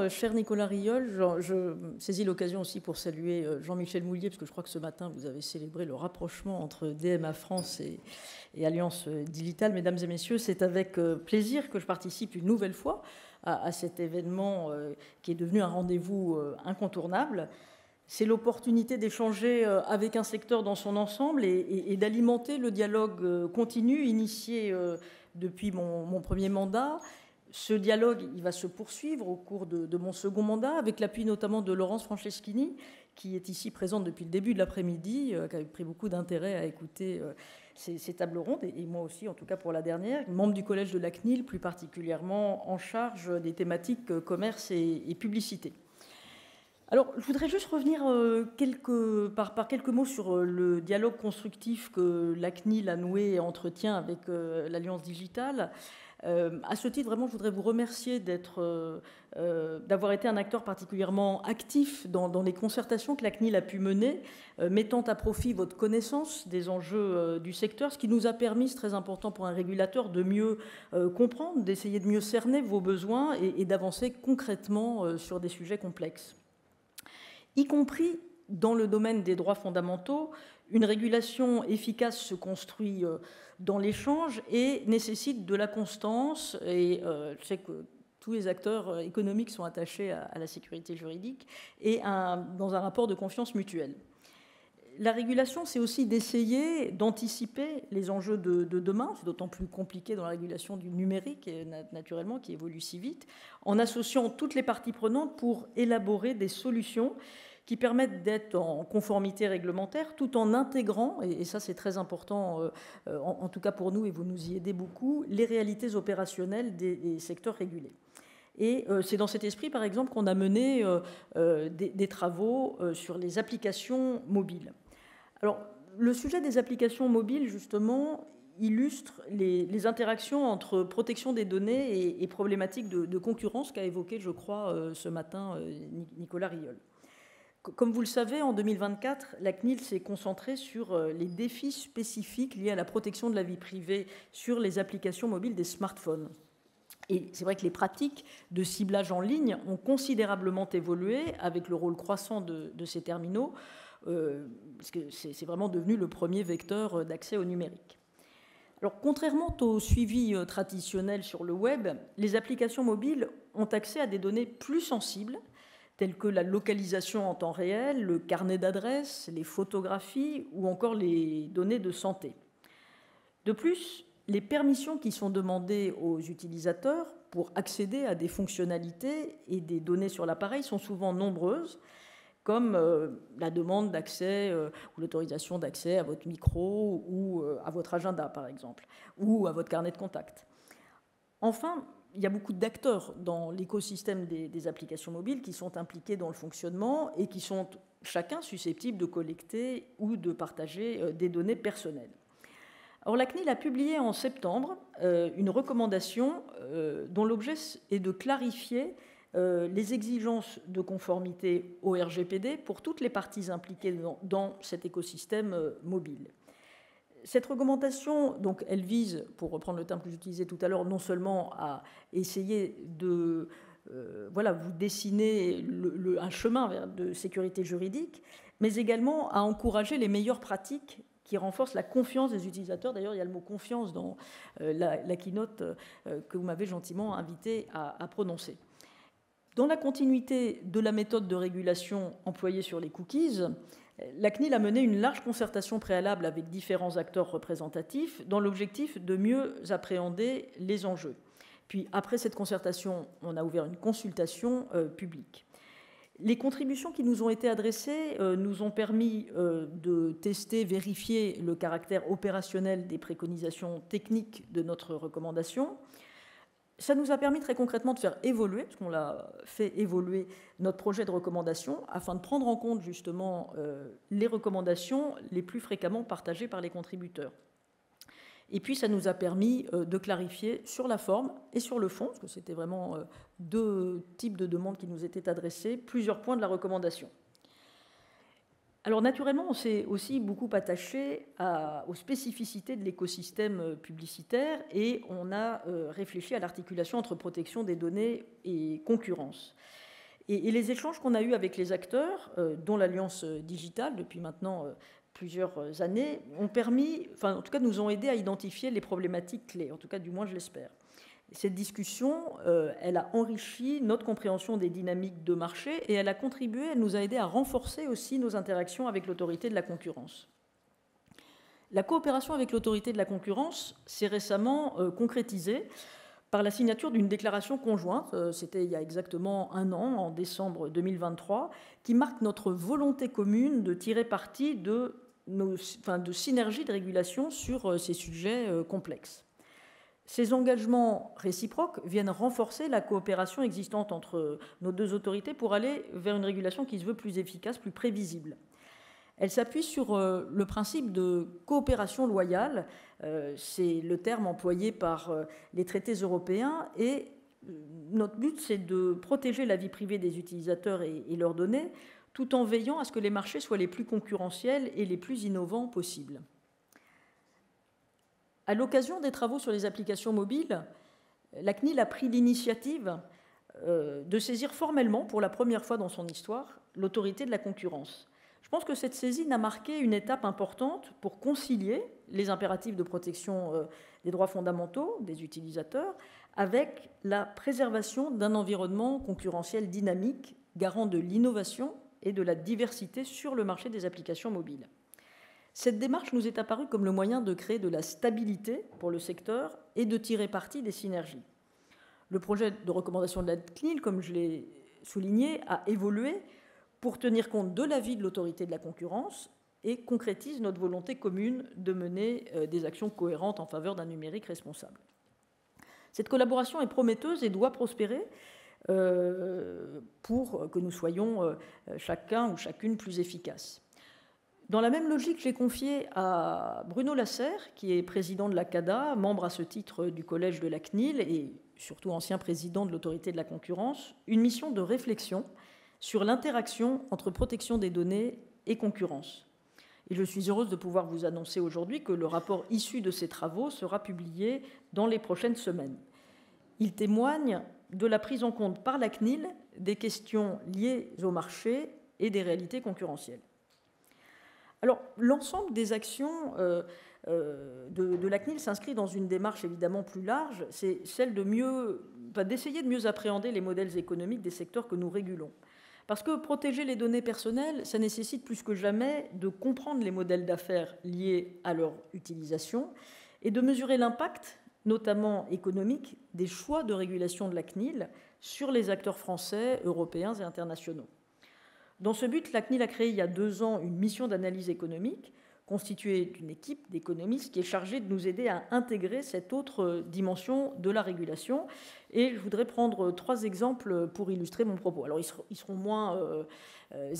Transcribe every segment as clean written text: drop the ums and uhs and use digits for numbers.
cher Nicolas Rieul. Je saisis l'occasion aussi pour saluer Jean-Michel Moulier, parce que je crois que ce matin, vous avez célébré le rapprochement entre DMA France et Alliance Digital. Mesdames et messieurs, c'est avec plaisir que je participe une nouvelle fois à cet événement qui est devenu un rendez-vous incontournable. C'est l'opportunité d'échanger avec un secteur dans son ensemble et d'alimenter le dialogue continu initié depuis mon premier mandat. Ce dialogue, il va se poursuivre au cours de mon second mandat, avec l'appui notamment de Laurence Franceschini, qui est ici présente depuis le début de l'après-midi, qui a pris beaucoup d'intérêt à écouter ces tables rondes, et moi aussi, en tout cas pour la dernière, membre du collège de la CNIL, plus particulièrement en charge des thématiques commerce et publicité. Alors, je voudrais juste revenir par quelques mots sur le dialogue constructif que la CNIL a noué et entretient avec l'Alliance Digitale. À ce titre, vraiment, je voudrais vous remercier d'avoir été un acteur particulièrement actif dans les concertations que la CNIL a pu mener, mettant à profit votre connaissance des enjeux du secteur, ce qui nous a permis, c'est très important pour un régulateur, de mieux comprendre, d'essayer de mieux cerner vos besoins et d'avancer concrètement sur des sujets complexes. Y compris dans le domaine des droits fondamentaux, une régulation efficace se construit dans l'échange et nécessite de la constance. Et je sais que tous les acteurs économiques sont attachés à la sécurité juridique et dans un rapport de confiance mutuelle. La régulation, c'est aussi d'essayer d'anticiper les enjeux de demain. C'est d'autant plus compliqué dans la régulation du numérique, naturellement, qui évolue si vite, en associant toutes les parties prenantes pour élaborer des solutions qui permettent d'être en conformité réglementaire, tout en intégrant, et ça c'est très important, en tout cas pour nous, et vous nous y aidez beaucoup, les réalités opérationnelles des secteurs régulés. Et c'est dans cet esprit, par exemple, qu'on a mené des travaux sur les applications mobiles. Alors, le sujet des applications mobiles, justement, illustre les interactions entre protection des données et problématiques de concurrence qu'a évoqué, je crois, ce matin Nicolas Rieul. Comme vous le savez, en 2024, la CNIL s'est concentrée sur les défis spécifiques liés à la protection de la vie privée sur les applications mobiles des smartphones. Et c'est vrai que les pratiques de ciblage en ligne ont considérablement évolué avec le rôle croissant de ces terminaux, parce que c'est vraiment devenu le premier vecteur d'accès au numérique. Alors, contrairement au suivi traditionnel sur le web, les applications mobiles ont accès à des données plus sensibles, telles que la localisation en temps réel, le carnet d'adresses, les photographies ou encore les données de santé. De plus, les permissions qui sont demandées aux utilisateurs pour accéder à des fonctionnalités et des données sur l'appareil sont souvent nombreuses, comme la demande d'accès ou l'autorisation d'accès à votre micro ou à votre agenda, par exemple, ou à votre carnet de contact. Enfin, il y a beaucoup d'acteurs dans l'écosystème des applications mobiles qui sont impliqués dans le fonctionnement et qui sont chacun susceptibles de collecter ou de partager des données personnelles. Alors, la CNIL a publié en septembre une recommandation dont l'objet est de clarifier les exigences de conformité au RGPD pour toutes les parties impliquées dans cet écosystème mobile. Cette recommandation, donc, elle vise, pour reprendre le terme que j'utilisais tout à l'heure, non seulement à essayer de vous dessiner un chemin de sécurité juridique, mais également à encourager les meilleures pratiques qui renforcent la confiance des utilisateurs. D'ailleurs, il y a le mot confiance dans la keynote que vous m'avez gentiment invité à prononcer. Dans la continuité de la méthode de régulation employée sur les cookies, la CNIL a mené une large concertation préalable avec différents acteurs représentatifs dans l'objectif de mieux appréhender les enjeux. Puis, après cette concertation, on a ouvert une consultation publique. Les contributions qui nous ont été adressées nous ont permis de tester, vérifier le caractère opérationnel des préconisations techniques de notre recommandation. Ça nous a permis très concrètement de faire évoluer, parce qu'on l'a fait évoluer, notre projet de recommandation, afin de prendre en compte justement les recommandations les plus fréquemment partagées par les contributeurs. Et puis ça nous a permis de clarifier sur la forme et sur le fond, parce que c'était vraiment deux types de demandes qui nous étaient adressées, plusieurs points de la recommandation. Alors naturellement, on s'est aussi beaucoup attaché aux spécificités de l'écosystème publicitaire et on a réfléchi à l'articulation entre protection des données et concurrence. Et les échanges qu'on a eus avec les acteurs, dont l'Alliance digitale depuis maintenant plusieurs années, ont permis, enfin en tout cas nous ont aidé à identifier les problématiques clés, en tout cas du moins je l'espère. Cette discussion, elle a enrichi notre compréhension des dynamiques de marché et elle a contribué, elle nous a aidé à renforcer aussi nos interactions avec l'autorité de la concurrence. La coopération avec l'autorité de la concurrence s'est récemment concrétisée par la signature d'une déclaration conjointe, c'était il y a exactement un an, en décembre 2023, qui marque notre volonté commune de tirer parti de synergies de régulation sur ces sujets complexes. Ces engagements réciproques viennent renforcer la coopération existante entre nos deux autorités pour aller vers une régulation qui se veut plus efficace, plus prévisible. Elle s'appuie sur le principe de coopération loyale, c'est le terme employé par les traités européens, et notre but, c'est de protéger la vie privée des utilisateurs et leurs données, tout en veillant à ce que les marchés soient les plus concurrentiels et les plus innovants possibles. À l'occasion des travaux sur les applications mobiles, la CNIL a pris l'initiative de saisir formellement, pour la première fois dans son histoire, l'autorité de la concurrence. Je pense que cette saisine a marqué une étape importante pour concilier les impératifs de protection des droits fondamentaux des utilisateurs avec la préservation d'un environnement concurrentiel dynamique, garant de l'innovation et de la diversité sur le marché des applications mobiles. Cette démarche nous est apparue comme le moyen de créer de la stabilité pour le secteur et de tirer parti des synergies. Le projet de recommandation de la CNIL, comme je l'ai souligné, a évolué pour tenir compte de l'avis de l'autorité de la concurrence et concrétise notre volonté commune de mener des actions cohérentes en faveur d'un numérique responsable. Cette collaboration est prometteuse et doit prospérer pour que nous soyons chacun ou chacune plus efficaces. Dans la même logique, j'ai confié à Bruno Lasserre, qui est président de la CADA, membre à ce titre du collège de la CNIL et surtout ancien président de l'autorité de la concurrence, une mission de réflexion sur l'interaction entre protection des données et concurrence. Et je suis heureuse de pouvoir vous annoncer aujourd'hui que le rapport issu de ces travaux sera publié dans les prochaines semaines. Il témoigne de la prise en compte par la CNIL des questions liées au marché et des réalités concurrentielles. Alors, l'ensemble des actions de la CNIL s'inscrit dans une démarche évidemment plus large, c'est celle d'essayer de mieux appréhender les modèles économiques des secteurs que nous régulons. Parce que protéger les données personnelles, ça nécessite plus que jamais de comprendre les modèles d'affaires liés à leur utilisation et de mesurer l'impact, notamment économique, des choix de régulation de la CNIL sur les acteurs français, européens et internationaux. Dans ce but, la CNIL a créé il y a 2 ans une mission d'analyse économique constituée d'une équipe d'économistes qui est chargée de nous aider à intégrer cette autre dimension de la régulation. Et je voudrais prendre 3 exemples pour illustrer mon propos. Alors, ils seront moins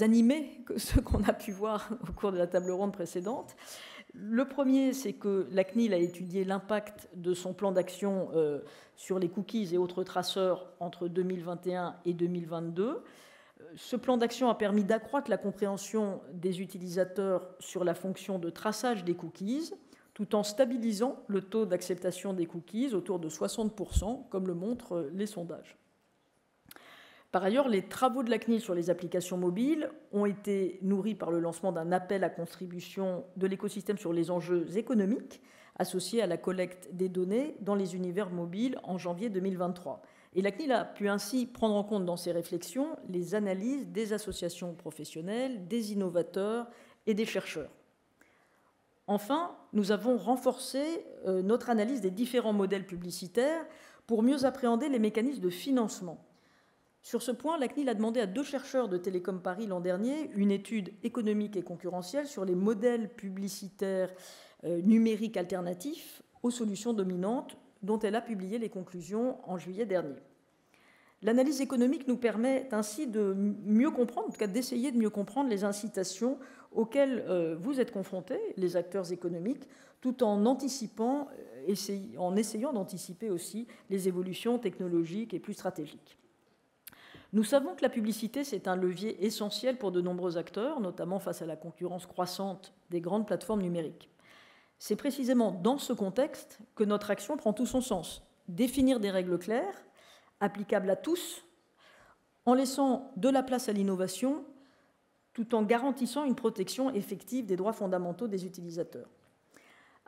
animés que ceux qu'on a pu voir au cours de la table ronde précédente. Le premier, c'est que la CNIL a étudié l'impact de son plan d'action sur les cookies et autres traceurs entre 2021 et 2022. Ce plan d'action a permis d'accroître la compréhension des utilisateurs sur la fonction de traçage des cookies, tout en stabilisant le taux d'acceptation des cookies autour de 60%, comme le montrent les sondages. Par ailleurs, les travaux de la CNIL sur les applications mobiles ont été nourris par le lancement d'un appel à contribution de l'écosystème sur les enjeux économiques associés à la collecte des données dans les univers mobiles en janvier 2023. Et la CNIL a pu ainsi prendre en compte dans ses réflexions les analyses des associations professionnelles, des innovateurs et des chercheurs. Enfin, nous avons renforcé notre analyse des différents modèles publicitaires pour mieux appréhender les mécanismes de financement. Sur ce point, la CNIL a demandé à 2 chercheurs de Télécom Paris l'an dernier une étude économique et concurrentielle sur les modèles publicitaires numériques alternatifs aux solutions dominantes, dont elle a publié les conclusions en juillet dernier. L'analyse économique nous permet ainsi de mieux comprendre, en tout cas d'essayer de mieux comprendre les incitations auxquelles vous êtes confrontés, les acteurs économiques, tout en anticipant, en essayant d'anticiper aussi les évolutions technologiques et plus stratégiques. Nous savons que la publicité, c'est un levier essentiel pour de nombreux acteurs, notamment face à la concurrence croissante des grandes plateformes numériques. C'est précisément dans ce contexte que notre action prend tout son sens. Définir des règles claires, applicables à tous, en laissant de la place à l'innovation tout en garantissant une protection effective des droits fondamentaux des utilisateurs.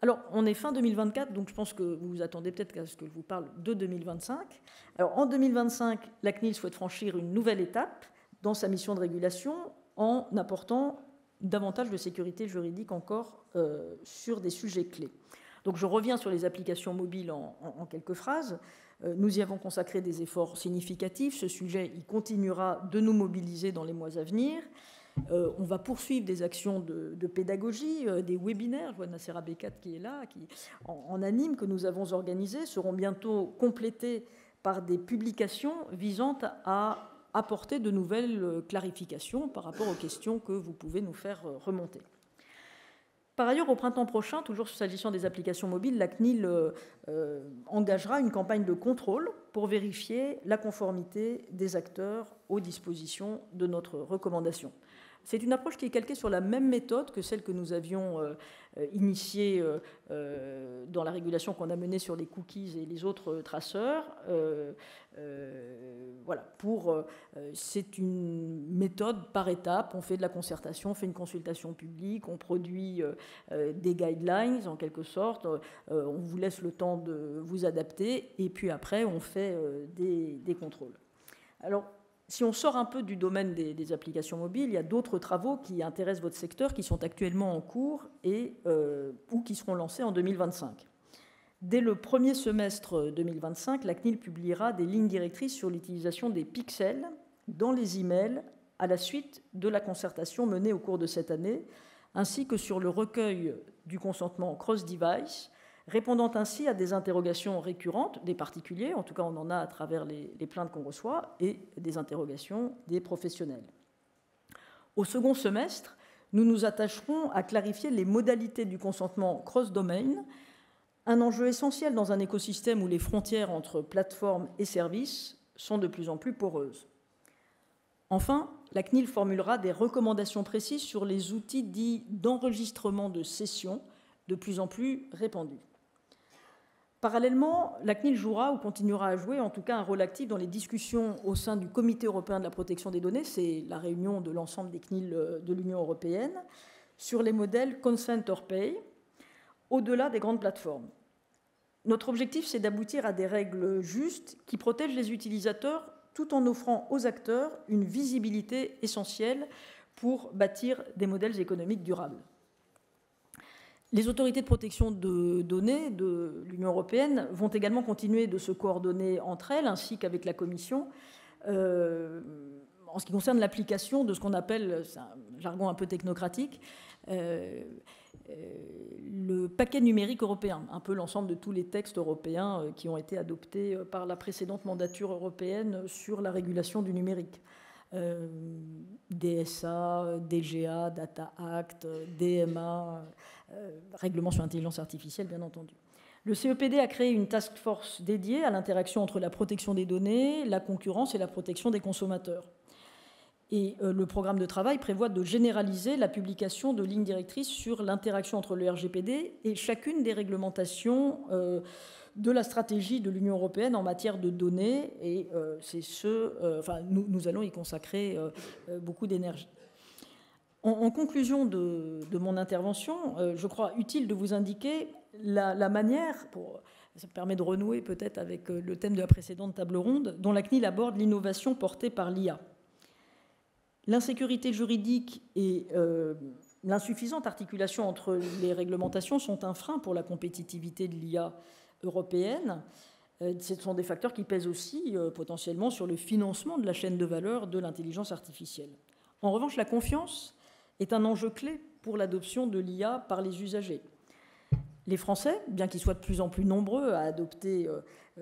Alors, on est fin 2024, donc je pense que vous vous attendez peut-être à ce que je vous parle de 2025. Alors, en 2025, la CNIL souhaite franchir une nouvelle étape dans sa mission de régulation en apportant davantage de sécurité juridique encore sur des sujets clés. Donc, je reviens sur les applications mobiles en quelques phrases. Nous y avons consacré des efforts significatifs. Ce sujet, il continuera de nous mobiliser dans les mois à venir. On va poursuivre des actions de pédagogie, des webinaires. Je vois Nassera Bekat qui est là, qui en anime, que nous avons organisés, seront bientôt complétés par des publications visant à apporter de nouvelles clarifications par rapport aux questions que vous pouvez nous faire remonter. Par ailleurs, au printemps prochain, toujours s'agissant des applications mobiles, la CNIL engagera une campagne de contrôle pour vérifier la conformité des acteurs aux dispositions de notre recommandation. C'est une approche qui est calquée sur la même méthode que celle que nous avions initiée dans la régulation qu'on a menée sur les cookies et les autres traceurs. Voilà, c'est une méthode par étape. On fait de la concertation, on fait une consultation publique, on produit des guidelines en quelque sorte. On vous laisse le temps de vous adapter et puis après on fait des contrôles. Alors, si on sort un peu du domaine des applications mobiles, il y a d'autres travaux qui intéressent votre secteur, qui sont actuellement en cours ou qui seront lancés en 2025. Dès le premier semestre 2025, la CNIL publiera des lignes directrices sur l'utilisation des pixels dans les emails à la suite de la concertation menée au cours de cette année, ainsi que sur le recueil du consentement cross-device, répondant ainsi à des interrogations récurrentes des particuliers, en tout cas on en a à travers les plaintes qu'on reçoit, et des interrogations des professionnels. Au second semestre, nous nous attacherons à clarifier les modalités du consentement cross-domain, un enjeu essentiel dans un écosystème où les frontières entre plateformes et services sont de plus en plus poreuses. Enfin, la CNIL formulera des recommandations précises sur les outils dits d'enregistrement de sessions de plus en plus répandus. Parallèlement, la CNIL jouera ou continuera à jouer en tout cas un rôle actif dans les discussions au sein du Comité européen de la protection des données, c'est la réunion de l'ensemble des CNIL de l'Union européenne, sur les modèles Consent or Pay, au-delà des grandes plateformes. Notre objectif, c'est d'aboutir à des règles justes qui protègent les utilisateurs tout en offrant aux acteurs une visibilité essentielle pour bâtir des modèles économiques durables. Les autorités de protection de données de l'Union européenne vont également continuer de se coordonner entre elles, ainsi qu'avec la Commission, en ce qui concerne l'application de ce qu'on appelle, c'est un jargon un peu technocratique, le paquet numérique européen, un peu l'ensemble de tous les textes européens qui ont été adoptés par la précédente mandature européenne sur la régulation du numérique. DSA, DGA, Data Act, DMA, règlement sur l'intelligence artificielle, bien entendu. Le CEPD a créé une task force dédiée à l'interaction entre la protection des données, la concurrence et la protection des consommateurs. Et le programme de travail prévoit de généraliser la publication de lignes directrices sur l'interaction entre le RGPD et chacune des réglementations de la stratégie de l'Union européenne en matière de données, et nous allons y consacrer beaucoup d'énergie. En conclusion de mon intervention, je crois utile de vous indiquer la manière, ça me permet de renouer peut-être avec le thème de la précédente table ronde, dont la CNIL aborde l'innovation portée par l'IA. L'insécurité juridique et l'insuffisante articulation entre les réglementations sont un frein pour la compétitivité de l'IA européenne. Ce sont des facteurs qui pèsent aussi potentiellement sur le financement de la chaîne de valeur de l'intelligence artificielle. En revanche, la confiance est un enjeu clé pour l'adoption de l'IA par les usagers. Les Français, bien qu'ils soient de plus en plus nombreux à adopter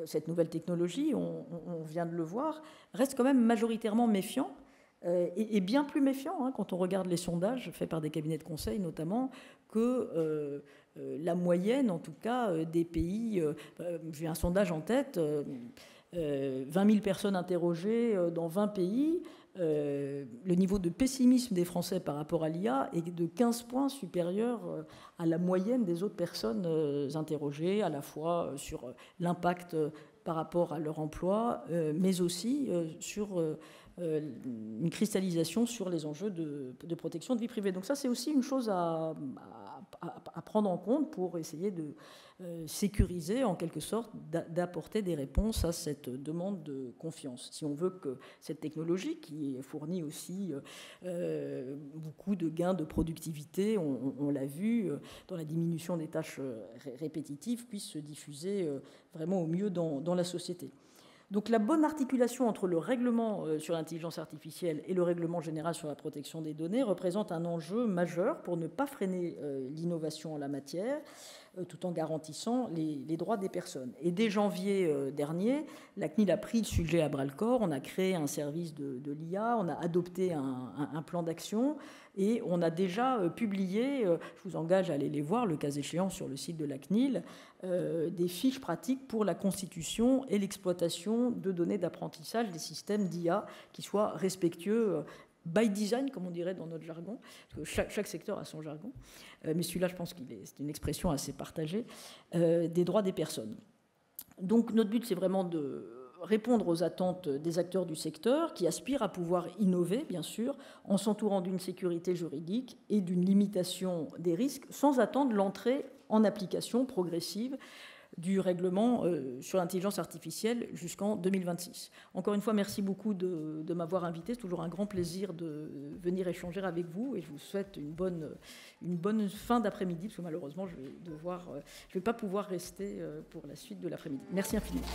cette nouvelle technologie, on vient de le voir, restent quand même majoritairement méfiants, et bien plus méfiants quand on regarde les sondages faits par des cabinets de conseil notamment, que la moyenne, en tout cas, des pays. J'ai un sondage en tête, 20 000 personnes interrogées dans 20 pays. Le niveau de pessimisme des Français par rapport à l'IA est de 15 points supérieur à la moyenne des autres personnes interrogées, à la fois sur l'impact par rapport à leur emploi, mais aussi sur une cristallisation sur les enjeux de protection de vie privée. Donc ça, c'est aussi une chose à prendre en compte pour essayer de sécuriser, en quelque sorte, d'apporter des réponses à cette demande de confiance. Si on veut que cette technologie, qui fournit aussi beaucoup de gains de productivité, on l'a vu, dans la diminution des tâches répétitives, puisse se diffuser vraiment au mieux dans la société. Donc la bonne articulation entre le règlement sur l'intelligence artificielle et le règlement général sur la protection des données représente un enjeu majeur pour ne pas freiner l'innovation en la matière, tout en garantissant les droits des personnes. Et dès janvier dernier, la CNIL a pris le sujet à bras-le-corps, on a créé un service de l'IA, on a adopté un plan d'action et on a déjà publié, je vous engage à aller les voir, le cas échéant, sur le site de la CNIL, des fiches pratiques pour la constitution et l'exploitation de données d'apprentissage des systèmes d'IA qui soient respectueux by design, comme on dirait dans notre jargon, parce que chaque secteur a son jargon, mais celui-là, je pense que c'est une expression assez partagée, des droits des personnes. Donc notre but, c'est vraiment de répondre aux attentes des acteurs du secteur qui aspirent à pouvoir innover, bien sûr, en s'entourant d'une sécurité juridique et d'une limitation des risques, sans attendre l'entrée en application progressive du règlement sur l'intelligence artificielle jusqu'en 2026. Encore une fois, merci beaucoup de m'avoir invité. C'est toujours un grand plaisir de venir échanger avec vous et je vous souhaite une bonne fin d'après-midi parce que malheureusement, je vais pas pouvoir rester pour la suite de l'après-midi. Merci infiniment.